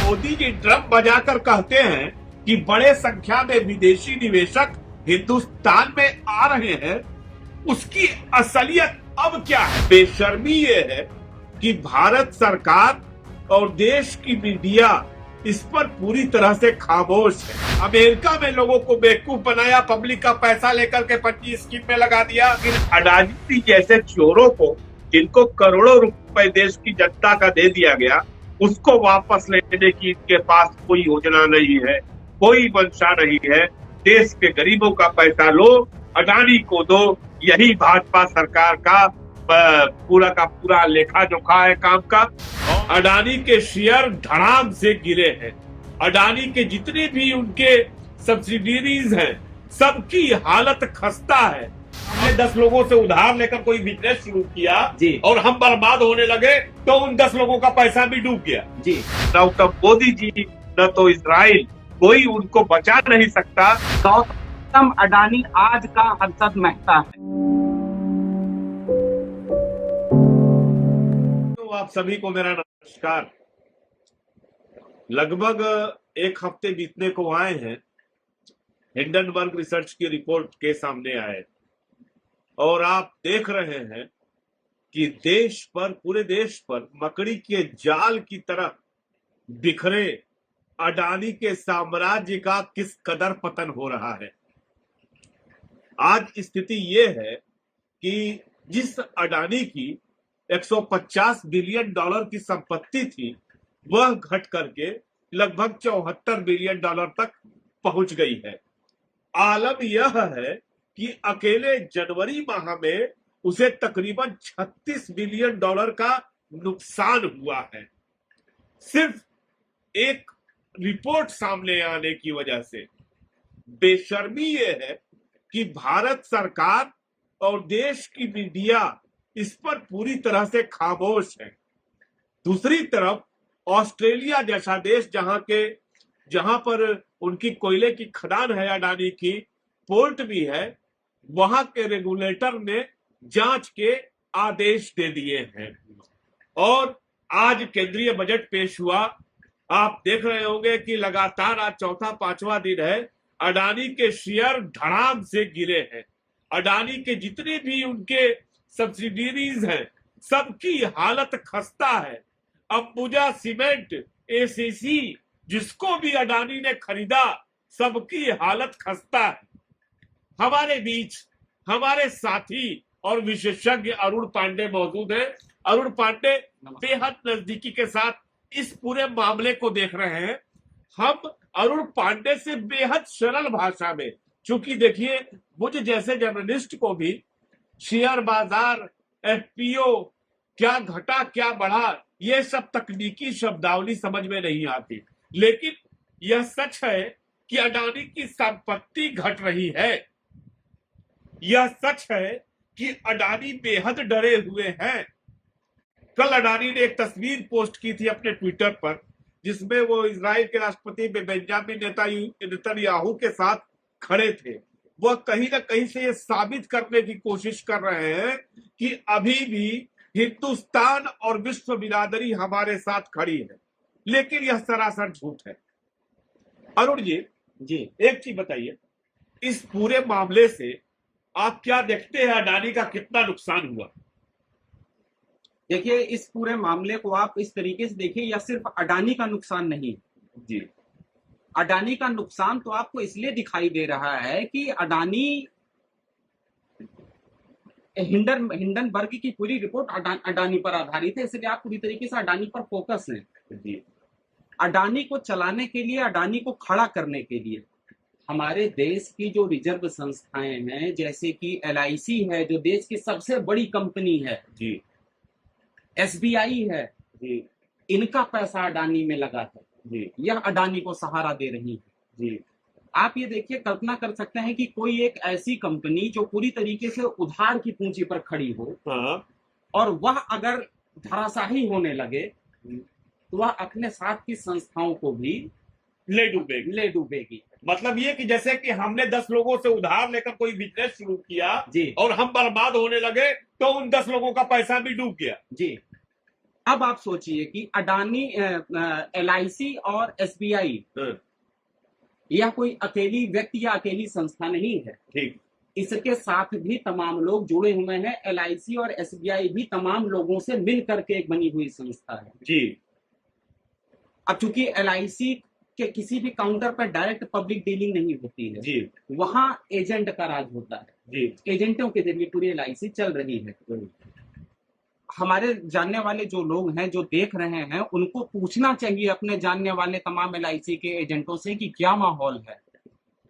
Modi ji drum बजाकर कहते हैं कि बड़े संख्या में विदेशी निवेशक हिंदुस्तान में आ रहे हैं, उसकी असलियत अब क्या है? बेशर्मी ये है कि भारत सरकार और देश की मीडिया इस पर पूरी तरह से खामोश है। अमेरिका में लोगों को बेवकूफ बनाया, पब्लिक का पैसा लेकर के पंजी स्कीम में लगा दिया। अडानी जैसे चोरों को, जिनको करोड़ों रुपए देश की जनता का दे दिया गया, उसको वापस लेने की इनके पास कोई योजना नहीं है, कोई मंशा नहीं है। देश के गरीबों का पैसा लो, अडानी को दो, यही भाजपा सरकार का पूरा लेखा जोखा है काम का। अडानी के शेयर धड़ाम से गिरे हैं। अडानी के जितने भी उनके सब्सिडियरीज हैं, सबकी हालत खस्ता है। हमने 10 लोगों से उधार लेकर कोई बिजनेस शुरू किया जी, और हम बर्बाद होने लगे तो उन 10 लोगों का पैसा भी डूब गया जी। न तो मोदी जी, न तो इजराइल, कोई उनको बचा नहीं सकता। गौतम अडानी आज का हर्षद मेहता है। तो आप सभी को मेरा नमस्कार। लगभग एक हफ्ते बीतने को आए हैं, हिंडनबर्ग रिसर्च की रिपोर्ट के सामने आए और आप देख रहे हैं कि पूरे देश पर मकड़ी के जाल की तरह बिखरे अडानी के साम्राज्य का किस कदर पतन हो रहा है। आज स्थिति ये है कि जिस अडानी की 150 बिलियन डॉलर की संपत्ति थी, वह घट करके लगभग 74 बिलियन डॉलर तक पहुंच गई है। आलम यह है कि अकेले जनवरी माह में उसे तकरीबन 36 बिलियन डॉलर का नुकसान हुआ है, सिर्फ एक रिपोर्ट सामने आने की वजह से। बेशर्मी ये है कि भारत सरकार और देश की मीडिया इस पर पूरी तरह से खामोश है। दूसरी तरफ ऑस्ट्रेलिया जैसा देश, जहां पर उनकी कोयले की खदान है, अडानी की पोर्ट भी है, वहां के रेगुलेटर ने जांच के आदेश दे दिए हैं। और आज केंद्रीय बजट पेश हुआ। आप देख रहे होंगे कि लगातार आज चौथा पांचवा दिन है, अडानी के शेयर धड़ाम से गिरे हैं। अडानी के जितने भी उनके सब्सिडियरीज हैं, सबकी हालत खस्ता है। अंबुजा सीमेंट, एसीसी, जिसको भी अडानी ने खरीदा, सबकी हालत खस्ता है। हमारे बीच हमारे साथी और विशेषज्ञ अरुण पांडे मौजूद हैं। अरुण पांडे बेहद नजदीकी के साथ इस पूरे मामले को देख रहे हैं। हम अरुण पांडे से बेहद सरल भाषा में, चूंकि देखिए मुझ जैसे जर्नलिस्ट को भी शेयर बाजार, एफपीओ, क्या घटा क्या बढ़ा, ये सब तकनीकी शब्दावली समझ में नहीं आती, लेकिन यह सच है कि अडानी की संपत्ति घट रही है। यह सच है कि अडानी बेहद डरे हुए हैं। कल अडानी ने एक तस्वीर पोस्ट की थी अपने ट्विटर पर, जिसमें वो इजराइल के राष्ट्रपति बेंजामिन नेतन्याहू के साथ खड़े थे। वह कहीं ना कहीं से ये साबित करने की कोशिश कर रहे हैं कि अभी भी हिंदुस्तान और विश्व बिरादरी हमारे साथ खड़ी है, लेकिन यह सरासर झूठ है। अरुण जी, एक चीज बताइए, इस पूरे मामले से आप क्या देखते हैं? अडानी का कितना नुकसान हुआ? देखिए, इस पूरे मामले को आप इस तरीके से देखिए, यह सिर्फ अडानी का नुकसान नहीं जी। अडानी का नुकसान तो आपको इसलिए दिखाई दे रहा है कि अडानी, हिंडनबर्ग की पूरी रिपोर्ट अडानी पर आधारित है, इसलिए आप पूरी तरीके से अडानी पर फोकस हैं। जी। अडानी को चलाने के लिए, अडानी को खड़ा करने के लिए हमारे देश की जो रिजर्व संस्थाएं हैं, जैसे कि LIC है, जो देश की सबसे बड़ी कंपनी है, जी। SBI है जी। इनका पैसा अडानी में लगा है जी। यह अडानी को सहारा दे रही है। जी। आप ये देखिए, कल्पना कर सकते हैं कि कोई एक ऐसी कंपनी जो पूरी तरीके से उधार की पूंजी पर खड़ी हो, हाँ। और वह अगर धराशाही होने लगे तो वह अपने साथ की संस्थाओं को भी ले डूबेगी। मतलब ये कि जैसे कि हमने 10 लोगों से उधार लेकर कोई बिजनेस शुरू किया जी, और हम बर्बाद होने लगे तो उन 10 लोगों का पैसा भी डूब गया। जी। अब आप सोचिए कि अडानी, LIC और SBI यह कोई अकेली व्यक्ति या अकेली संस्था नहीं है। ठीक। इसके साथ भी तमाम लोग जुड़े हुए हैं। LIC और SBI भी तमाम लोगों से मिल करके एक बनी हुई संस्था है जी। अब चूंकि LIC के किसी भी काउंटर पर डायरेक्ट पब्लिक डीलिंग नहीं होती है जी। वहां एजेंट का राज होता है जी। एजेंटों के जरिए पूरी LIC चल रही है। हमारे जानने वाले जो लोग हैं जो देख रहे हैं उनको पूछना चाहिए अपने जानने वाले तमाम LIC के एजेंटों से कि क्या माहौल है।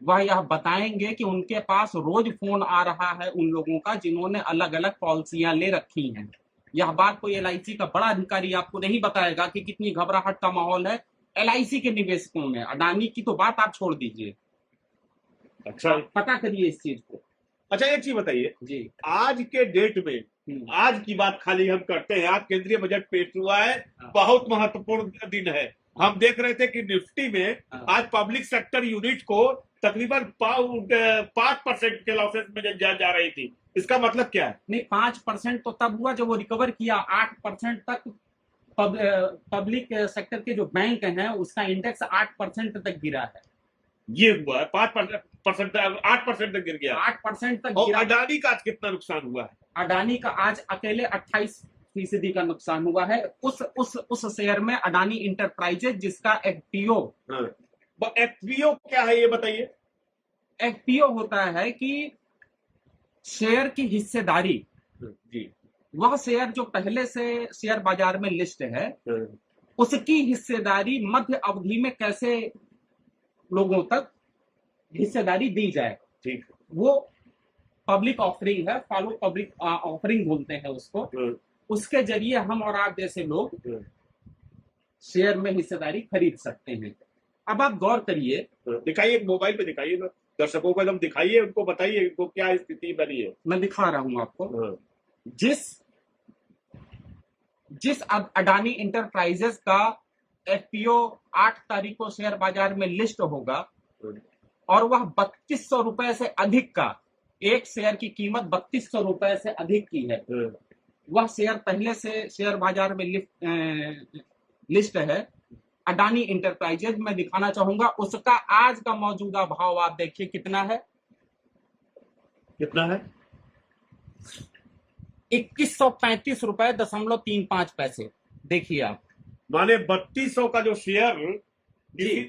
वह यह बताएंगे कि उनके पास रोज फोन आ रहा है उन लोगों का जिन्होंने अलग अलग पॉलिसियां ले रखी हैं। यह बात कोई LIC का बड़ा अधिकारी आपको नहीं बताएगा कि कितनी घबराहट का माहौल है LIC के निवेशकों में। अडानी की तो बात आप छोड़ दीजिए। अच्छा, पता करिए इस चीज को। अच्छा एक चीज बताइए जी, आज के डेट में, आज की बात खाली हम करते हैं, आज केंद्रीय बजट पेश हुआ है, बहुत महत्वपूर्ण दिन है। हम देख रहे थे कि निफ्टी में आज पब्लिक सेक्टर यूनिट को तकरीबन 5% के लॉसेस में जा रही थी। इसका मतलब क्या है? नहीं, 5% तो तब हुआ जब वो रिकवर किया। 8% तक पब्लिक सेक्टर के जो बैंक हैं उसका इंडेक्स 8% तक गिरा है। ये हुआ है 5%, 8% तक गिर गया। 8% तक और गिरा। अडानी का आज कितना नुकसान हुआ है? अडानी का आज अकेले 28% का नुकसान हुआ है। उस शेयर में अडानी इंटरप्राइजेज जिसका FPO। FPO क्या है ये बताइए। FPO होता है कि शेयर की हिस्सेदारी। जी। वह शेयर जो पहले से शेयर बाजार में लिस्ट है उसकी हिस्सेदारी मध्य अवधि में कैसे लोगों तक हिस्सेदारी दी जाए। ठीक। वो पब्लिक ऑफरिंग है, फॉलो पब्लिक ऑफरिंग बोलते हैं उसको। उसके जरिए हम और आप जैसे लोग शेयर में हिस्सेदारी खरीद सकते हैं। अब आप गौर करिए, दिखाइए, मोबाइल पे दिखाइए ना, दर्शकों को एकदम दिखाइए, उनको बताइए इनको क्या स्थिति बनी है। मैं दिखा रहा हूं आपको। जिस अडानी इंटरप्राइजेस का FPO 8 तारीख को शेयर बाजार में लिस्ट होगा और वह 3200 रुपए से अधिक का, एक शेयर की कीमत 3200 रुपए से अधिक की है। वह शेयर पहले से शेयर बाजार में लिस्ट है अडानी इंटरप्राइजेज। मैं दिखाना चाहूंगा उसका आज का मौजूदा भाव आप देखिए कितना है। कितना है? 2135 रुपए 0.35। देखिए आप, माने 3200 का जो शेयर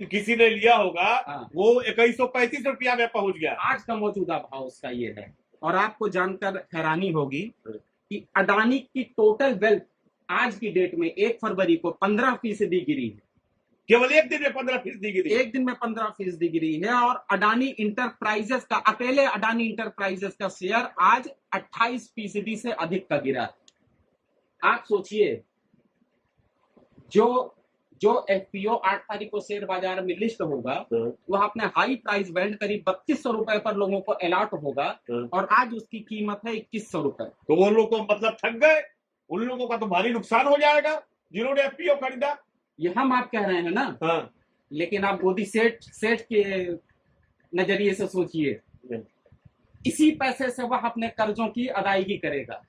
किसी ने लिया होगा वो 2135 रुपया में पहुंच गया। आज का मौजूदा भाव उसका ये है। और आपको जानकर हैरानी होगी कि अडानी की टोटल वेल्थ आज की डेट में 1 फरवरी को 15% गिरी है। केवल एक दिन में 15% गिरी। एक दिन में 15% गिरी है। और अडानी इंटरप्राइजेस का, अकेले अडानी इंटरप्राइजेस का शेयर आज 28% से अधिक का गिरा है। आप सोचिए, जो FPO 8 तारीख को शेयर बाजार में लिस्ट होगा वह अपने हाई प्राइस बैंड करीब 3200 रुपए पर लोगों को अलॉट होगा और आज उसकी कीमत है 2100 रुपए। तो वो लोग को मतलब ठग गए, उन लोगों का तो भारी नुकसान हो जाएगा जिन्होंने FPO खरीदा। ये हम आप कह रहे हैं ना। लेकिन आप मोदी सेठ के नजरिए से सोचिए, इसी पैसे से वह अपने कर्जों की अदायगी करेगा।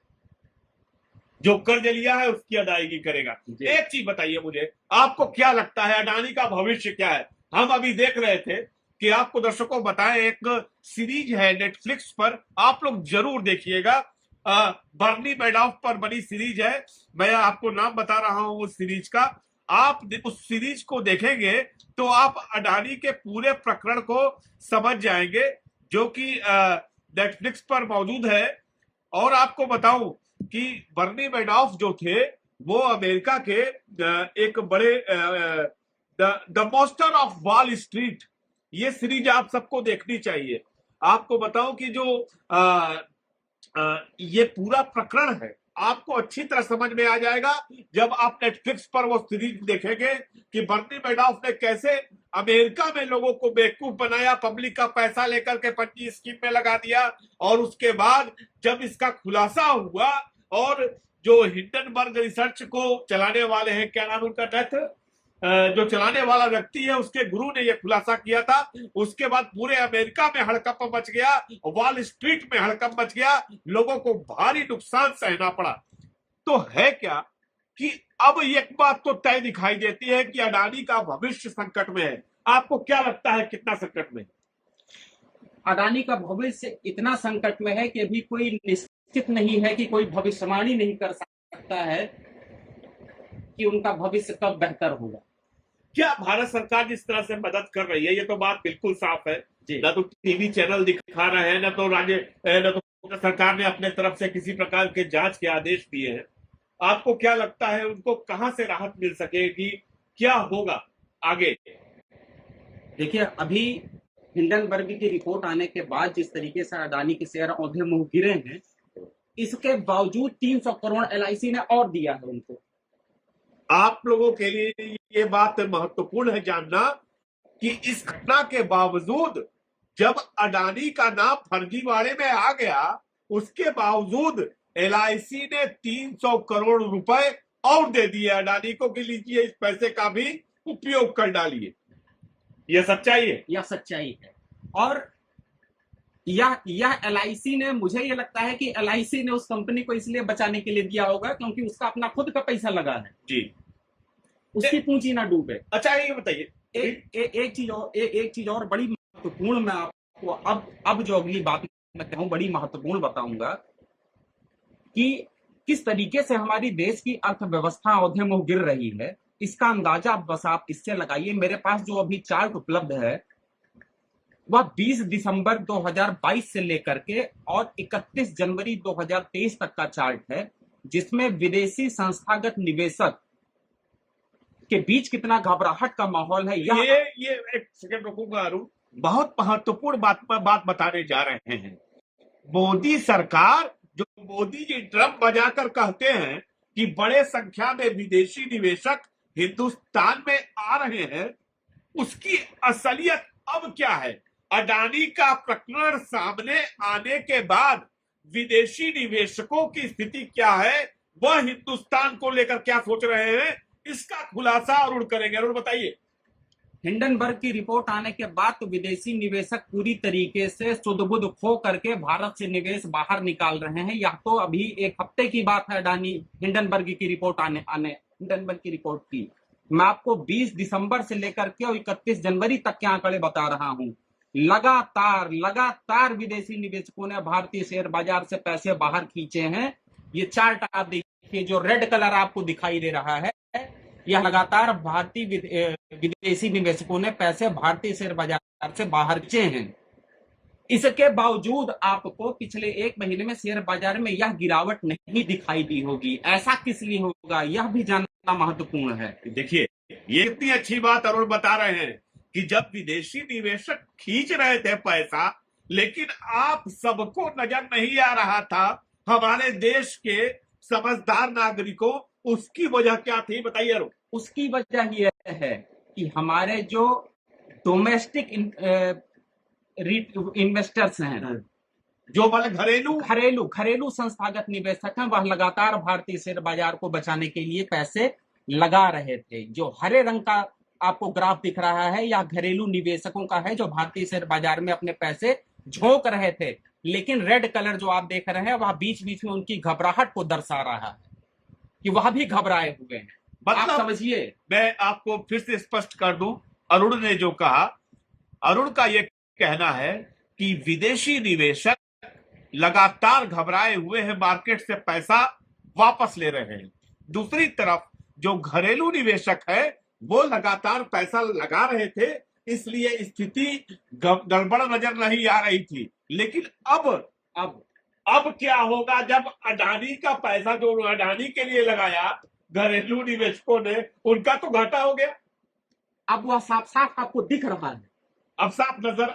जो कर्ज लिया है उसकी अदायगी करेगा। एक चीज बताइए मुझे, आपको क्या लगता है अडानी का भविष्य क्या है? हम अभी देख रहे थे कि आपको दर्शकों बताएं, एक सीरीज है नेटफ्लिक्स पर, आप लोग जरूर देखिएगा। बर्नी मैडॉफ पर बनी सीरीज है। मैं आपको नाम बता रहा हूं उस सीरीज का। आप उस सीरीज को देखेंगे तो आप अडानी के पूरे प्रकरण को समझ जाएंगे, जो कि नेटफ्लिक्स पर मौजूद है। और आपको बताऊं कि बर्नी मैडॉफ जो थे वो अमेरिका के एक बड़े the monster of wall street, ये सीरीज आप सबको देखनी चाहिए। आपको बताऊं कि जो ये पूरा प्रकरण है आपको अच्छी तरह समझ में आ जाएगा जब आप नेटफ्लिक्स पर वो सीरीज देखेंगे कि बर्नी मैडॉफ ने कैसे अमेरिका में लोगों को बेवकूफ बनाया, पब्लिक का पैसा लेकर के पंजी स्कीम में लगा दिया। और उसके बाद जब इसका खुलासा हुआ और जो हिंडनबर्ग रिसर्च को चलाने वाले हैं, क्या नाम उनका, डेथ जो चलाने वाला व्यक्ति है, उसके गुरु ने यह खुलासा किया था। उसके बाद पूरे अमेरिका में हड़कंप मच गया, वॉल स्ट्रीट में हड़कंप मच गया, लोगों को भारी नुकसान सहना पड़ा। तो है क्या कि अब एक बात तो तय दिखाई देती है कि अडानी का भविष्य संकट में है। आपको क्या लगता है कितना संकट में? अडानी का भविष्य इतना संकट में है कि अभी कोई निश्चित नहीं है, कि कोई भविष्यवाणी नहीं कर सकता है कि उनका भविष्य कब बेहतर होगा। क्या भारत सरकार जिस तरह से मदद कर रही है, ये तो बात बिल्कुल साफ है, ना तो टीवी चैनल दिखा रहे हैं, न तो सरकार ने अपने तरफ से किसी प्रकार के जांच के आदेश दिए हैं। आपको क्या लगता है उनको कहां से राहत मिल सकेगी, क्या होगा आगे? देखिए, अभी हिंडनबर्ग की रिपोर्ट आने के बाद जिस तरीके से अडानी के शेयर औंधे मुंह गिरे हैं, इसके बावजूद 300 करोड़ एलआईसी ने और दिया है उनको। आप लोगों के लिए ये बात महत्वपूर्ण है जानना कि इस घटना के बावजूद जब अडानी का नाम फर्जीवाड़े में आ गया, उसके बावजूद एलआईसी ने 300 करोड़ रुपए और दे दिए अडानी को कि लीजिए इस पैसे का भी उपयोग कर डालिए। यह सच्चाई है? यह सच्चाई है। और यह एलआईसी ने, मुझे ये लगता है कि एलआईसी ने उस कंपनी को इसलिए बचाने के लिए दिया होगा क्योंकि उसका अपना खुद का पैसा लगा है जी, उसकी पूंजी ना डूबे। अच्छा ये बताइए, एक चीज और बड़ी महत्वपूर्ण, मैं आपको अब जो अगली बात मैं कहूं बड़ी महत्वपूर्ण बताऊंगा कि किस तरीके से हमारी देश की अर्थव्यवस्था औंधे मुंह गिर रही है। इसका अंदाजा बस आप इससे लगाइए। मेरे पास जो अभी चार्ट उपलब्ध है वह 20 दिसंबर 2022 से लेकर के और 31 जनवरी 2023 तक का चार्ट है, जिसमें विदेशी संस्थागत निवेशक के बीच कितना घबराहट का माहौल है। ये एक सेकंड रुकूंगा अरुण, बहुत महत्वपूर्ण बात बताने जा रहे हैं। मोदी सरकार, जो मोदी जी ड्रम बजाकर कहते हैं कि बड़े संख्या में विदेशी निवेशक हिंदुस्तान में आ रहे हैं, उसकी असलियत अब क्या है? अडानी का प्रकरण सामने आने के बाद विदेशी निवेशकों की स्थिति क्या है, वह हिंदुस्तान को लेकर क्या सोच रहे हैं, इसका खुलासा अरुण करेंगे। अरुण बताइए। हिंडनबर्ग की रिपोर्ट आने के बाद तो विदेशी निवेशक पूरी तरीके से सुध-बुध खो करके भारत से निवेश बाहर निकाल रहे हैं। यह तो अभी एक हफ्ते की बात है अडानी हिंडनबर्ग की रिपोर्ट हिंडनबर्ग की रिपोर्ट की। मैं आपको 20 दिसंबर से लेकर के और 31 जनवरी तक के आंकड़े बता रहा हूं। लगातार विदेशी निवेशकों ने भारतीय शेयर बाजार से पैसे बाहर खींचे हैं। ये चार्ट आप देखिए, जो रेड कलर आपको दिखाई दे रहा है, यह लगातार भारतीय विदेशी निवेशकों ने पैसे भारतीय शेयर बाजार से बाहर खींचे हैं। इसके बावजूद आपको पिछले एक महीने में शेयर बाजार में यह गिरावट नहीं दिखाई दी होगी। ऐसा किस लिए होगा, यह भी जानना महत्वपूर्ण है। देखिए, ये इतनी अच्छी बात अरुण बता रहे हैं कि जब विदेशी निवेशक खींच रहे थे पैसा, लेकिन आप सबको नजर नहीं आ रहा था, हमारे देश के समझदार नागरिकों, उसकी वजह क्या थी बताइए अरुण। उसकी वजह यह है कि हमारे जो डोमेस्टिक इन्वेस्टर्स हैं, जो मतलब घरेलू संस्थागत निवेशक हैं, वह लगातार भारतीय शेयर बाजार को बचाने के लिए पैसे लगा रहे थे। जो हरे रंग का आपको ग्राफ दिख रहा है, या घरेलू निवेशकों का है जो भारतीय शेयर बाजार में अपने पैसे झोंक रहे थे। लेकिन रेड कलर जो आप देख रहे हैं, वह बीच बीच में उनकी घबराहट को दर्शा रहा है कि वह भी घबराए हुए हैं। मतलब आप समझिए, मैं आपको फिर से स्पष्ट कर दूं, अरुण ने जो कहा, अरुण का यह कहना है कि विदेशी निवेशक लगातार घबराए हुए हैं, मार्केट से पैसा वापस ले रहे हैं। दूसरी तरफ जो घरेलू निवेशक है वो लगातार पैसा लगा रहे थे, इसलिए स्थिति गड़बड़ नजर नहीं आ रही थी। लेकिन अब क्या होगा जब अडानी का पैसा जो अडानी के लिए लगाया घरेलू निवेशकों ने, उनका तो घाटा हो गया। अब वह साफ साफ आपको दिख रहा है, अब साफ नजर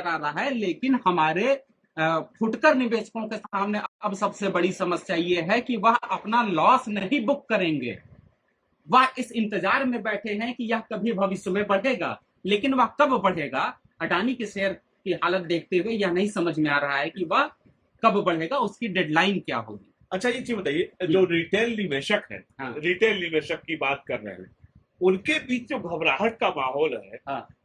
आ रहा है। लेकिन हमारे फुटकर निवेशकों के सामने अब सबसे बड़ी समस्या ये है कि वह अपना लॉस नहीं बुक करेंगे। वह इस इंतजार में बैठे हैं कि यह कभी भविष्य में बढ़ेगा, लेकिन वह कब बढ़ेगा, अडानी के शेयर की हालत देखते हुए यह नहीं समझ में आ रहा है कि वह कब बढ़ेगा, उसकी डेडलाइन क्या होगी। अच्छा, ये चीज बताइए, जो रिटेल निवेशक है, रिटेल निवेशक की बात कर रहे हैं, उनके बीच जो घबराहट का माहौल है,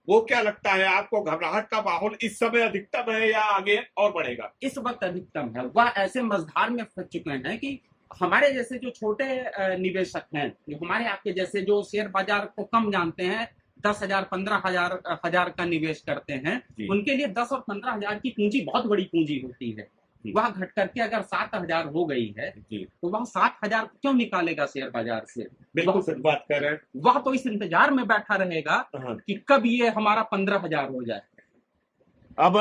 वो क्या लगता है आपको? घबराहट का माहौल इस समय अधिकतम है या आगे और बढ़ेगा? इस वक्त अधिकतम है। वह ऐसे मझधार में फंस चुके हैं कि हमारे जैसे जो छोटे निवेशक हैं, जो हमारे आपके जैसे जो शेयर बाजार को कम जानते हैं, 10,000 15,000 का निवेश करते हैं, जी उनके लिए 10 और 15,000 की पूंजी बहुत बड़ी पूंजी होती है। जी वह घट करके अगर 7,000 हो गई है, जी तो वह 7,000 क्यों निकालेगा शेयर बाजार से? बिल्कुल वह सच बात कर रहे हैं। वह तो इस इंतजार में बैठा रहेगा हाँ। कि कब ये हमारा 15,000 हो जाए। अब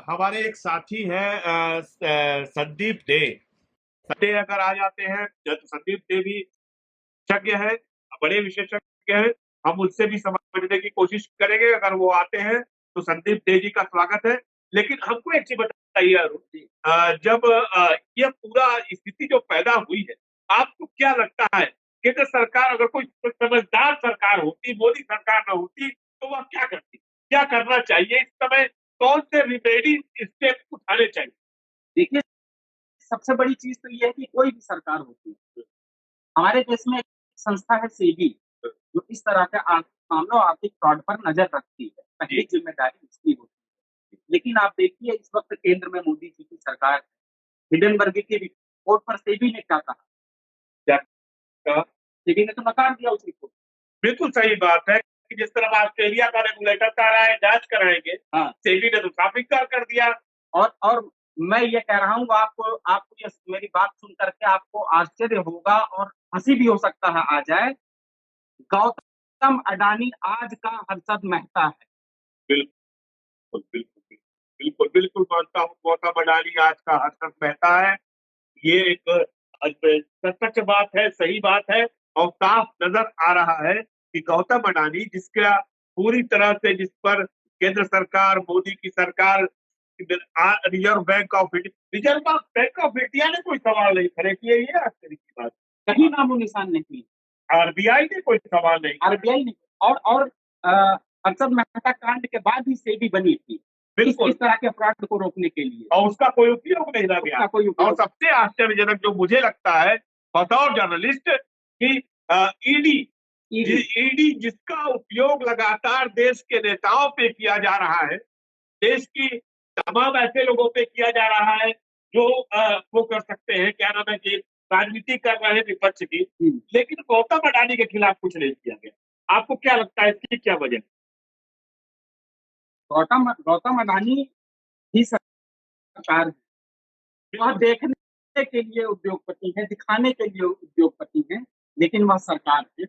हमारे एक साथी हैं संदीप डे। डे अगर आ जाते हैं तो संदीप डे भी विशेषज्ञ है, बड़े विशेषज्ञ हैं। हम उनसे भी समझने की कोशिश करेंगे। अगर वो आते हैं तो संदीप डे जी का स्वागत है। लेकिन हमको एक चीज बताइए अरुण जी, जब यह पूरा स्थिति जो पैदा हुई है, आपको क्या लगता है केंद्र सरकार अगर कोई समझदार सरकार होती, मोदी सरकार न होती, तो वह क्या करती? क्या करना चाहिए इस समय? कौन से रिमेडी स्टेप उठाने चाहिए? देखिए, सबसे बड़ी चीज तो ये है कि कोई भी सरकार होती है, हमारे देश में एक संस्था है सेबी, जो इस तरह के मामलों आर्थिक फ्रॉड पर नजर रखती है। पहली जिम्मेदारी उसकी होती है। लेकिन आप देखिए, इस वक्त केंद्र में मोदी जी की सरकार है। हिडनबर्ग की रिपोर्ट पर सेबी ने क्या कहा? क्या कहा? सेबी ने तो नकार दिया उस रिपोर्ट। बिल्कुल सही बात है कि जिस तरह ऑस्ट्रेलिया का रेगुलेटर कह रहा है जांच कराएंगे, हाँ, सेबी ने तो साफ इनकार कर दिया। और मैं ये कह रहा हूँ, आपको ये मेरी बात सुन करके आपको आश्चर्य होगा और हंसी भी हो सकता है आ जाए। गौतम अडानी आज का हर्षद मेहता है। बिल्कुल बिल्कुल बिल्कुल बिल्कुल मानता हूँ, गौतम अडानी आज का हर्षद मेहता है। ये एक सच बात है, सही बात है। और साफ नजर आ रहा है कि गौतम अडानी जिसका पूरी तरह से जिस पर केंद्र सरकार, मोदी की सरकार, रिजर्व बैंक ऑफ इंडिया ने कोई सवाल नहीं खड़े किए। ये आश्चर्य की बात, कहीं नामो निशान नहीं। आरबीआई ने कोई सवाल नहीं, आरबीआई ने और हर्षद मेहता कांड के बाद ही सेबी बनी थी, बिल्कुल, इस तरह के फ्रॉड को रोकने के लिए। और उसका कोई उपयोग नहीं रह गया। उसका कोई और उपयोग सबसे आश्चर्यजनक जो मुझे लगता है बतौर जर्नलिस्ट कि ईडी ईडी ईडी जिसका उपयोग लगातार देश के नेताओं पे किया जा रहा है, देश की तमाम ऐसे लोगों पे किया जा रहा है जो वो कर सकते हैं, क्या नाम है, कि राजनीति कर रहे हैं विपक्ष की, लेकिन गौतम अडानी के खिलाफ कुछ नहीं किया गया। आपको क्या लगता है इसकी क्या वजह? गौतम अडानी ही सरकार है। वह देखने के लिए उद्योगपति है, दिखाने के लिए उद्योगपति है, लेकिन वह सरकार है।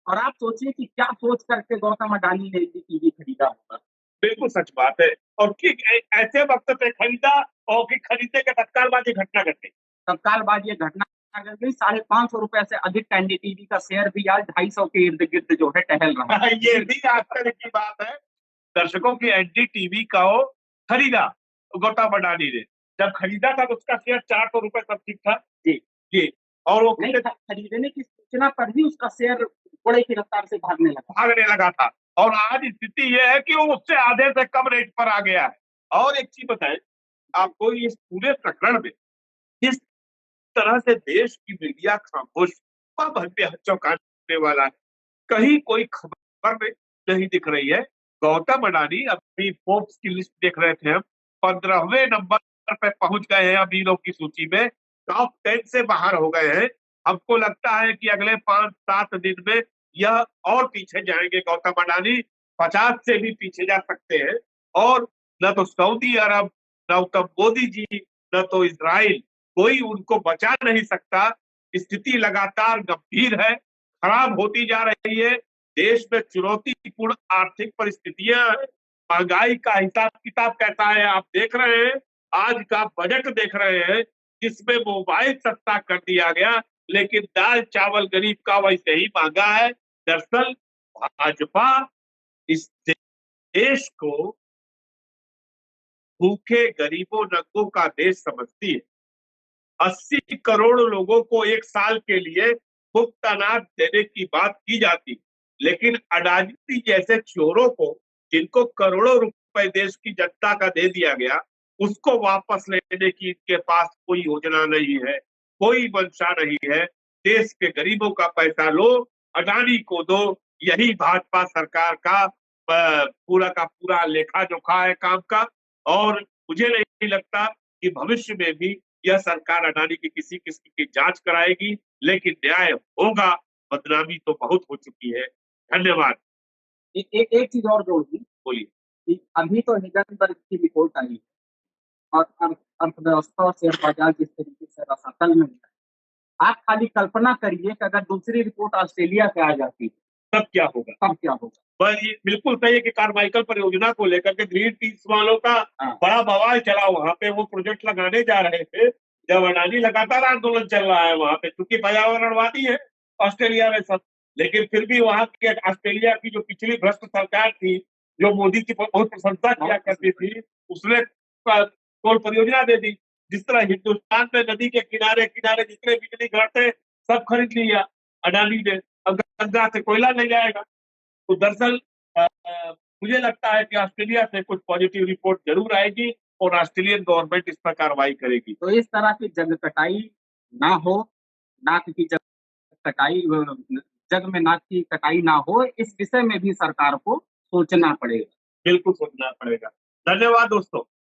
और आप सोचिए कि क्या सोच करके गौतम अडानी ने ईडी खरीदा होगा। बिल्कुल सच बात है। और कि ऐसे वक्त पे खरीदा और कि खरीदने के तत्काल बाद ये घटना घट गई। तत्काल बाद ये घटना घट गई। 550 रुपए से अधिक का एनडीटीवी का शेयर भी आज 250 के इर्द गिर्द जो है टहल रहा है। ये भी आश्चर्य की बात है। दर्शकों की एनडीटीवी का वो खरीदा गौतम अडानी ने। जब खरीदा था तो उसका शेयर 400 रुपए समथिंग था। जी जी। और वो नहीं, खरीदने की सूचना पर ही उसका शेयर बड़े की रफ्तार से भागने लगा था। और आज स्थिति ये है कि वो उससे आधे से कम रेट पर आ गया है। और एक चीज बताएं आपको, इस पूरे प्रकरण में किस तरह से देश की मीडिया खामोश, वह बेहद चौंकाने वाला है। कहीं कोई खबर नहीं दिख रही है। गौतम अडानी, अभी फोर्ब्स की लिस्ट देख रहे थे हम, 15वें नंबर पे पहुंच गए हैं अमीरों की सूची में। टॉप 10 से बाहर हो गए हैं। हमको लगता है कि अगले 5-7 दिन में यह और पीछे जाएंगे। गौतम अडानी 50 से भी पीछे जा सकते हैं। और न तो सऊदी अरब, न तो मोदी जी, न तो इजराइल, कोई उनको बचा नहीं सकता। स्थिति लगातार गंभीर है, खराब होती जा रही है। देश में चुनौतीपूर्ण आर्थिक परिस्थितियां, महंगाई का हिसाब किताब कैसा है आप देख रहे हैं। आज का बजट देख रहे हैं जिसमें मोबाइल सस्ता कर दिया गया, लेकिन दाल चावल गरीब का वैसे ही महंगा है। दरअसल भाजपा इस देश को भूखे गरीबों नंगों का देश समझती है। 80 करोड़ लोगों को एक साल के लिए मुफ्त अनाज देने की बात की जाती, लेकिन अडानी जैसे चोरों को, जिनको करोड़ों रुपए देश की जनता का दे दिया गया, उसको वापस लेने की इनके पास कोई योजना नहीं है, कोई मंशा नहीं है। देश के गरीबों का पैसा लो, अडानी को दो। यही भाजपा सरकार का पूरा का पूरा लेखा जोखा है काम का। और मुझे नहीं लगता कि भविष्य में भी यह सरकार अडानी की किसी किस्म की जांच कराएगी, लेकिन न्याय होगा। बदनामी तो बहुत हो चुकी है। धन्यवाद। एक चीज और जोड़ दी बोलिए। कि अभी तो हिंडनबर्ग की रिपोर्ट आई है और अर्थव्यवस्था और शेयर बाजार जिस तरीके से रसातल में है, आप खाली कल्पना करिए कि अगर दूसरी रिपोर्ट ऑस्ट्रेलिया से आ जाती तब क्या होगा? तब क्या होगा। पर ये बिल्कुल सही है कि कार्माइकल परियोजना को लेकर के ग्रीन पीस वालों का हाँ। बड़ा बवाल चला। वहां पे वो प्रोजेक्ट लगाने जा रहे थे, जब अडानी लगातार आंदोलन चल रहा है वहां पे, क्योंकि पर्यावरणवादी है ऑस्ट्रेलिया में सब। लेकिन फिर भी वहां की ऑस्ट्रेलिया की जो पिछली भ्रष्ट सरकार थी, जो मोदी की बहुत प्रशंसा किया करती थी, उसने कोल परियोजना दे दी। जिस तरह हिंदुस्तान में नदी के किनारे किनारे जितने बिजली घर थे सब खरीद लिया अडानी ने। अब गंगा से कोयला नहीं जाएगा। तो दरअसल मुझे लगता है कि ऑस्ट्रेलिया से कुछ पॉजिटिव रिपोर्ट जरूर आएगी और ऑस्ट्रेलियन गवर्नमेंट इस पर कार्रवाई करेगी। तो इस तरह की जग कटाई ना हो, नाक की जग कटाई, जग में नाक की कटाई ना हो, इस विषय में भी सरकार को सोचना पड़ेगा। बिल्कुल सोचना पड़ेगा। धन्यवाद दोस्तों।